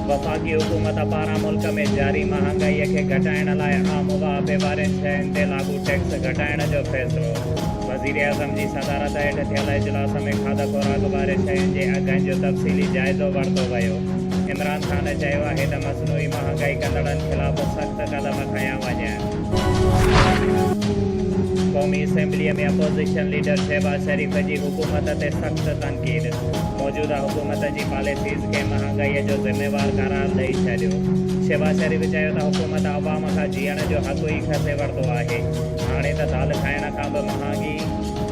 वफ़ाक़ी हुकूमत पारां मुल्क में जारी महांगाई खे घटाइण लाइ आम मुआफ़े वारनि शयुनि ते लागू टैक्स घटाइण जो फ़ैसिलो। वज़ीर आज़म जी सदारत हेठि थियल इजलास में खाध खुराक वारे शयुनि जे अघनि जो तफ़सीली जाइज़ो वरितो वियो। इमरान ख़ान चयो आहे त मसनूई महांगाई कंदड़नि ख़िलाफ़ सख़्त क़दम खंया वञनि। क़ौमी असेंबली में अपोज़िशन लीडर शहबाज़ शरीफ़ जी हुकूमत ते सख़्त तनक़ीद। मौजूदा हुकूमत जी पॉलिसीज़ खे महांगाई जो ज़िम्मेवार क़रार ॾेई छॾियो। शहबाज़ शरीफ़ चयो त हुकूमत अवाम खां जीअण जो हक़ ई खसे वरितो आहे। हाणे त दाल खाइण खां बि महांगी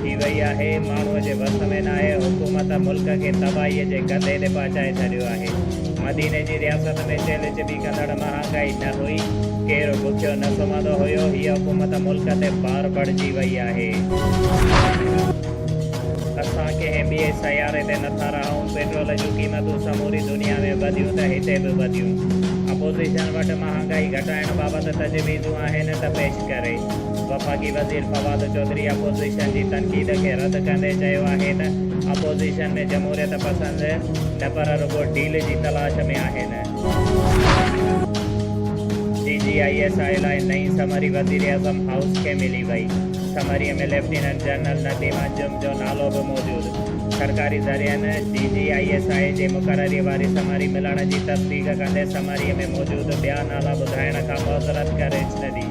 थी वई आहे। माण्हूअ जे वस में न आहे। हुकूमत मुल्क खे तबाहीअ जे गदे ते पहुचाए छॾियो आहे। मदीने जी रियासत में चेल चिबी कंदड़ महांगाई न हुई। केरु बुखियो न सुम्हंदो हुयो। हीअ हुकूमत मुल्क ते भार बणिजी वई आहे। असां कंहिं ॿिए सयारे ते नथा रहूं। पेट्रोल जूं क़ीमतूं समूरी दुनिया में वधियूं त हिते बि वधियूं। अपोज़िशन वटि महांगाई घटाइण बाबति तजवीज़ूं आहिनि त पेश करे। वफ़ाक़ी वज़ीर फवाद चौधरी अपोज़िशन जी तनक़ीद खे रद्द कंदे चयो आहे त अपोज़िशन में जमहूरियत पसंद न पर रुॻो डील जी तलाश में आहिनि। DGISI लाइ नई समरी वज़ीर आज़म हाउस खे मिली वई। समरीअ में लेफ्टिनेंट जनरल नदीम अंजुम जो नालो बि मौजूदु। सरकारी ज़रियनि DGISI जे मुक़ररी वारी समरी मिलण जी तस्दीक़ कंदे समरीअ में मौजूदु ॿिया नाला ॿुधाइण खां मुअतरत करे छॾी।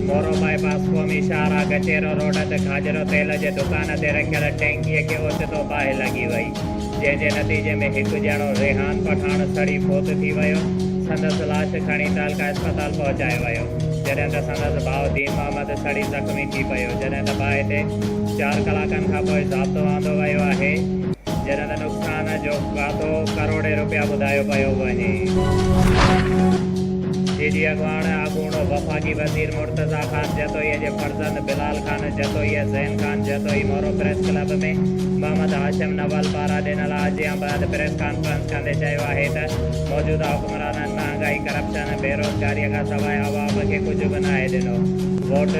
मोरो बाईपास क़ौमी शाहराह गचेरो रोड ते खाजरो तेल जे दुकान ते रखियल टैंकीअ खे ओचितो बाहि लॻी वई, जंहिंजे नतीजे में हिकु ॼणो रेहान पठाण सड़ी फोत थी वियो। संदसि लाश खणी तालका अस्पताल पहुचायो वियो, जॾहिं त संदसि भाउ दीन मोहम्मद सड़ी ज़ख़्मी थी पियो। जॾहिं त बाहि ते 4 कलाकनि खां पोइ ज़ाब्तो आंदो वियो आहे, जॾहिं त नुक़सान जो वाधो करोड़े रुपया ॿुधायो पियो वञे। DG अॻवान आगूणो वफ़ाक़ी वज़ीर मुर्तज़ा ख़ान जतोईअ जे फर्ज़ंद बिलाल ख़ान जतोई ज़ैन ख़ान जतोई मोरो प्रेस क्लब में मोहम्मद हाशिम नवल पारां ॾिनल आजियाबाद प्रेस कॉन्फ्रेंस कंदे चयो आहे त मौजूदा हुक्मराननि महांगाई करप्शन बेरोज़गारीअ खां सवाइ अवाम खे कुझु बि नाहे ॾिनो। वोट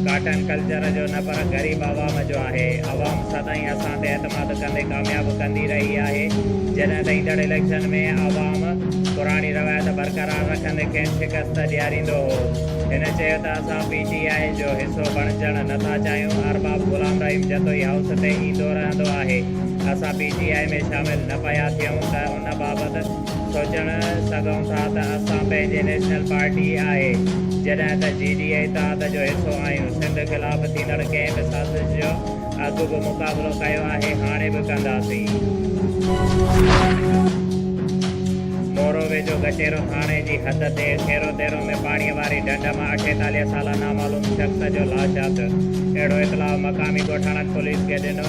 काटन कल्चर जो न पर ग़रीब अवाम जो आहे। अवाम सदाईं असां ते एतमाद कंदे कामयाबु कंदी रही आहे। जॾहिं त ईंदड़ इलेक्शन में अवाम पुराणी रवायत बरक़रार रखंदे खेनि शिकस्त ॾियारींदो हो। हिन चयो त असां PTI जो हिसो बणजणु नथा चाहियूं। अरबाब ग़ुलाम रहीम जतोई हाउस ते ईंदो रहंदो आहे। असां PTI में शामिलु न पिया थियूं त उन बाबति सोचणु सघूं था त असां पंहिंजे नेशनल पार्टी आहे, जॾहिं त GDA इतिहाद जो हिसो आहियूं। सिंध ख़िलाफ़ थींदड़ कंहिं बि साज़िश जो अॻु बि मुक़ाबिलो कयो आहे, हाणे बि कंदासीं। मोरो वेझो गचेरो थाणे जी हद ते खेरो तेरो में पाणीअ वारी ढंढ मां 48 साला नामालूम शख़्स जो लाशात। अहिड़ो इतलाउ मक़ामी ॻोठाणनि पुलिस खे ॾिनो,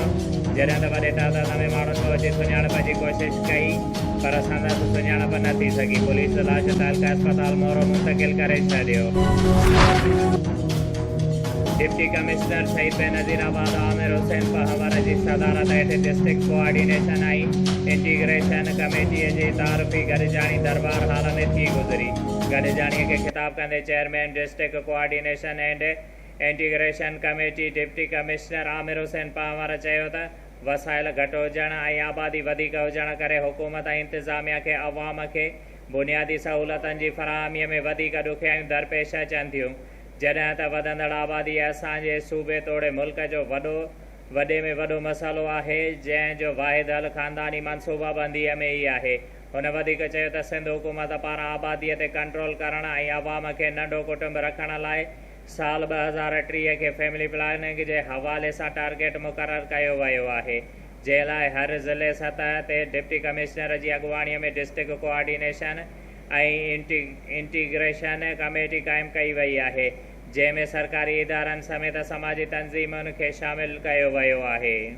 जॾहिं त वॾे तादाद में माण्हुनि पहुची सुञाणप जी कोशिशि कई, पर संदसि सुञाणप न थी सघी। पुलिस लाश तालका अस्पताल मोरो मुंतक़िल करे छॾियो। डिप्टी कमिश्नर शहीद बेनज़ीराबाद आमिर हुसैन पहवर जी सदारत हेठि डिस्ट्रिक्ट कोऑर्डिनेशन ऐं इंटीग्रेशन कमेटीअ जी तारीफ़ी गॾिजाणी दरबार हाल में थी गुज़री। गॾिजाणीअ खे ख़िताब कंदे chairman district coordination and integration committee deputy commissioner Amir Hussain Pahwar चयो त वसाइल घटि हुजण ऐं आबादी वधीक हुजण करे हुकूमत ऐं इंतिज़ामिया खे अवाम खे बुनियादी सहूलतनि जी फराहमीअ में वधीक ॾुखियायूं दरपेश अचनि थियूं। जॾहिं त वधंदड़ आबादी असांजे सूबे तोड़े मुल्क जो वॾे में वॾो मसइलो आहे, जंहिंजो वाहिद हल ख़ानदानी मनसूबाबंदीअ में ई आहे। हुन वधीक चयो त सिंध हुकूमत पारां आबादीअ ते कंट्रोल करण ऐं अवाम खे नंढो कुटुंब रखण लाइ साल 2030 खे फैमिली प्लानिंग जे हवाले सां टारगेट मुक़ररु कयो वियो आहे, जंहिं लाइ हर ज़िले सतह ते डिप्टी कमिश्नर जी अॻुवाणीअ में डिस्ट्रिक्ट कोऑर्डिनेशन ऐं इंटीग्रेशन कमेटी क़ाइमु कई वई आहे, जंहिं में सरकारी इदारनि समेत समाजी तंज़ीमुनि खे शामिलु कयो वियो आहे।